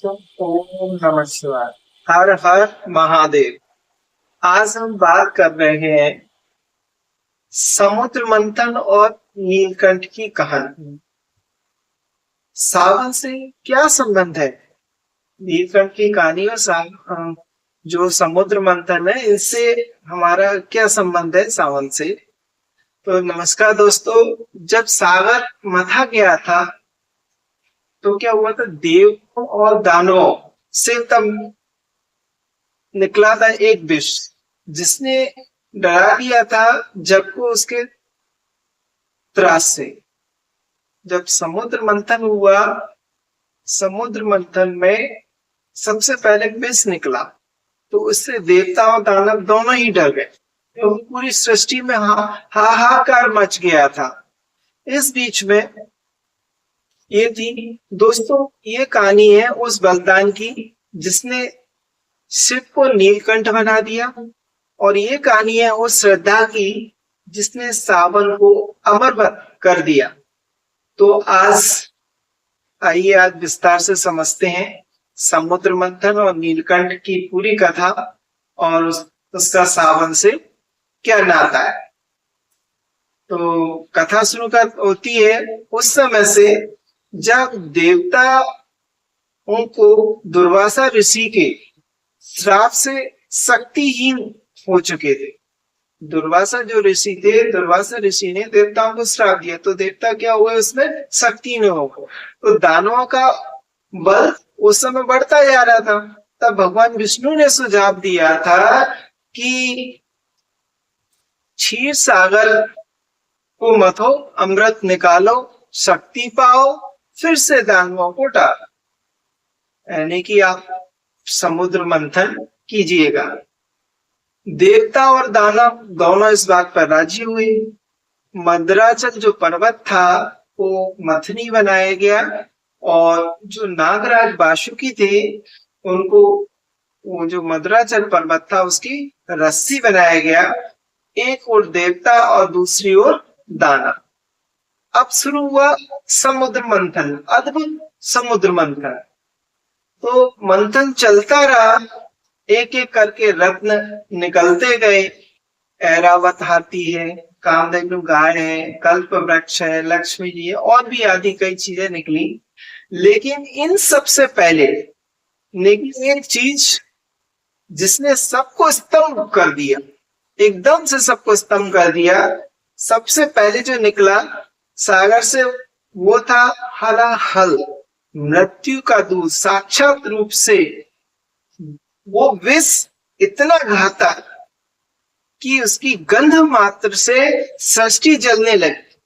तो ओम नमः शिवाय। हर हर महादेव। आज हम बात कर रहे हैं समुद्र मंथन और नीलकंठ की कहानी। सावन से क्या संबंध है? नीलकंठ की कहानी और जो समुद्र मंथन है इनसे हमारा क्या संबंध है सावन से? तो नमस्कार दोस्तों। जब सागर मथा गया था तो क्या हुआ था? देवों और दानवों से तब निकला था एक विष जिसने डरा दिया था जग को उसके त्रास से। जब समुद्र मंथन हुआ, समुद्र मंथन में सबसे पहले विष निकला तो उससे देवता और दानव दोनों ही डर गए क्योंकि पूरी सृष्टि में हाहाकार मच गया था। इस बीच में ये थी दोस्तों, ये कहानी है उस बलिदान की जिसने शिव को नीलकंठ बना दिया, और ये कहानी है उस श्रद्धा की जिसने सावन को अमर कर दिया। तो आज विस्तार से समझते हैं समुद्र मंथन और नीलकंठ की पूरी कथा और उसका सावन से क्या नाता है। तो कथा शुरू कर होती है उस समय से जब देवताओं को दुर्वासा ऋषि के श्राप से शक्तिहीन हो चुके थे। दुर्वासा जो ऋषि थे, दुर्वासा ऋषि ने देवताओं को श्राप दिया तो देवता क्या हुए? उसमें शक्ति न हो। तो दानवों का बल उस समय बढ़ता जा रहा था। तब भगवान विष्णु ने सुझाव दिया था कि क्षीर सागर को मथो, अमृत निकालो, शक्ति पाओ, फिर से दानवों को डालो, यानी कि आप समुद्र मंथन कीजिएगा। देवता और दानव दोनों इस बात पर राजी हुए। मंदराचल जो पर्वत था वो मथनी बनाया गया और जो नागराज वासुकी थे उनको वो जो मंदराचल पर्वत था उसकी रस्सी बनाया गया। एक ओर देवता और दूसरी ओर दानव। अब शुरू हुआ समुद्र मंथन, अद्भुत समुद्र मंथन। तो मंथन चलता रहा, एक एक करके रत्न निकलते गए। ऐरावत हाथी है, कामधेनु गाय है, कल्प वृक्ष है, लक्ष्मी जी है और भी आदि कई चीजें निकली। लेकिन इन सबसे पहले निकली एक चीज जिसने सबको स्तंभ कर दिया, एकदम से सबको स्तंभ कर दिया। सबसे पहले जो निकला सागर से वो था हलाहल, मृत्यु का दूत। साक्षात रूप से वो विष इतना घातक कि उसकी गंध मात्र से सृष्टि जलने लगी।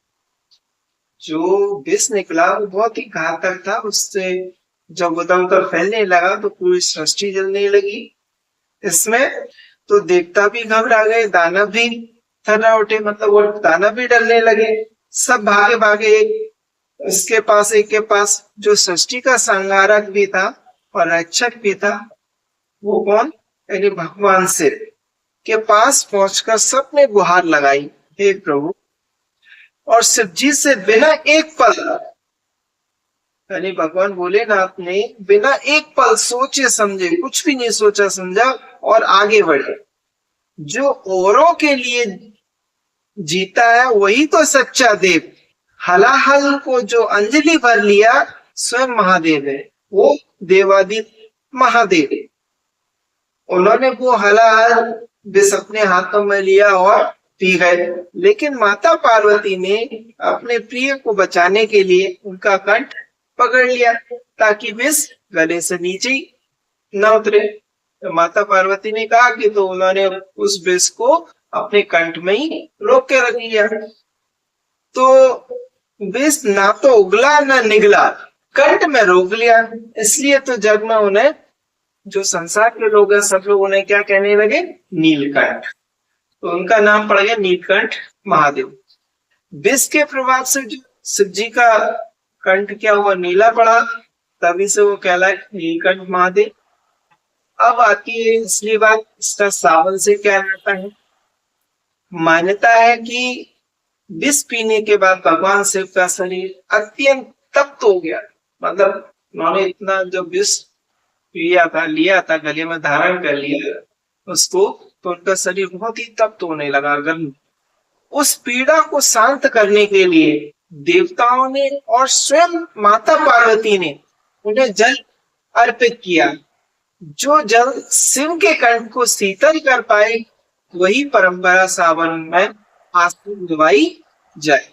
जो विष निकला वो बहुत ही घातक था, उससे जब उधर फैलने लगा तो पूरी सृष्टि जलने लगी। इसमें तो देवता भी घबरा गए, दानव भी थर्रा उठे, मतलब वो दानव भी डरने लगे। सब भागे भागे इसके पास, एक के पास जो सृष्टि का संहारक भी था और रक्षक भी था। वो कौन? यानी भगवान शिव के पास पहुंचकर सबने गुहार लगाई, हे प्रभु। और शिव जी से बिना एक पल, यानी भगवान भोलेनाथ ने बिना एक पल सोचे समझे, कुछ भी नहीं सोचा समझा और आगे बढ़े। जो औरों के लिए जीता है वही तो सच्चा देव। हलाहल को जो अंजलि भर लिया स्वयं महादेव है, वो देवादित महादेव है। उन्होंने वो हलाहल विष अपने हाथों में लिया और पी गए। लेकिन माता पार्वती ने अपने प्रिय को बचाने के लिए उनका कंठ पकड़ लिया ताकि विष गले से नीचे ही न उतरे। तो माता पार्वती ने कहा कि तो उन्होंने उस विष को अपने कंठ में ही रोक के रख लिया। तो विष ना तो उगला ना निगला, कंठ में रोक लिया। इसलिए तो जग में उन्हें, जो संसार के लोग हैं सब लोग उन्हें क्या कहने लगे? नीलकंठ। तो उनका नाम पड़ गया नीलकंठ महादेव। विष के प्रभाव से जो शिव जी का कंठ क्या हुआ? नीला पड़ा, तभी से वो कहलाए नीलकंठ महादेव। अब आती है इसलिए बात, इसका सावन से क्या नाता है। मान्यता है कि विष पीने के बाद भगवान शिव का शरीर अत्यंत तप्त हो गया। मतलब उन्होंने इतना जो विष लिया था, गले में धारण कर लिया उसको, तो उनका शरीर बहुत ही तप्त होने लगा, गर्म। उस पीड़ा को शांत करने के लिए देवताओं ने और स्वयं माता पार्वती ने उन्हें जल अर्पित किया। जो जल शिव के कंठ को शीतल कर पाए, वही परंपरा सावन में आज निभाई जाए।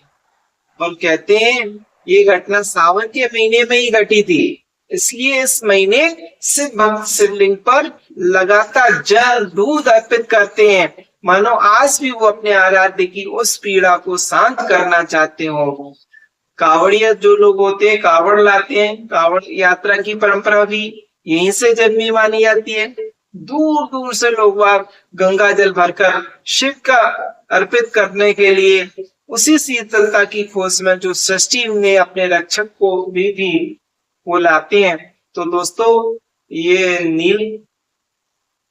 और कहते हैं ये घटना सावन के महीने में ही घटी थी, इसलिए इस महीने शिव भक्त शिवलिंग पर लगातार जल दूध अर्पित करते हैं, मानो आज भी वो अपने आराध्य की उस पीड़ा को शांत करना चाहते हो। कावड़िया जो लोग होते हैं कावड़ लाते हैं, कावड़ यात्रा की परंपरा भी यहीं से जन्मी मानी जाती है। दूर दूर से लोग वहां गंगा जल भरकर शिव का अर्पित करने के लिए उसी शीतलता की खोज में जो सृष्टि ने अपने रक्षक को भी वो लाते हैं। तो दोस्तों ये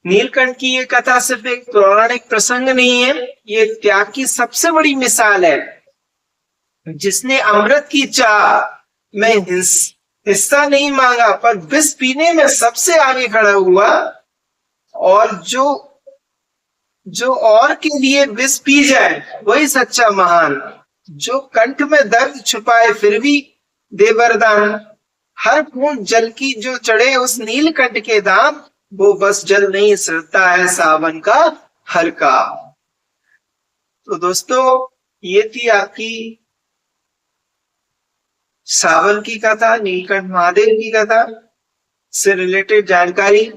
नीलकंठ की ये कथा सिर्फ एक पौराणिक प्रसंग नहीं है, ये त्याग की सबसे बड़ी मिसाल है। जिसने अमृत की चाह में हिस्सा नहीं मांगा पर विष पीने में सबसे आगे खड़ा हुआ, और जो और के लिए विष पी जाए वही सच्चा महान। जो कंठ में दर्द छुपाए फिर भी दे वरदान, हर बूंद जल की जो चढ़े उस नीलकंठ के दाम, वो बस जल नहीं सड़ता है सावन का हर का। तो दोस्तों ये थी आपकी सावन की कथा, नीलकंठ महादेव की कथा से रिलेटेड जानकारी।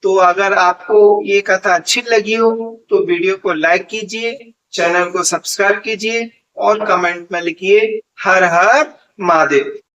तो अगर आपको ये कथा अच्छी लगी हो तो वीडियो को लाइक कीजिए, चैनल को सब्सक्राइब कीजिए और कमेंट में लिखिए हर हर महादेव।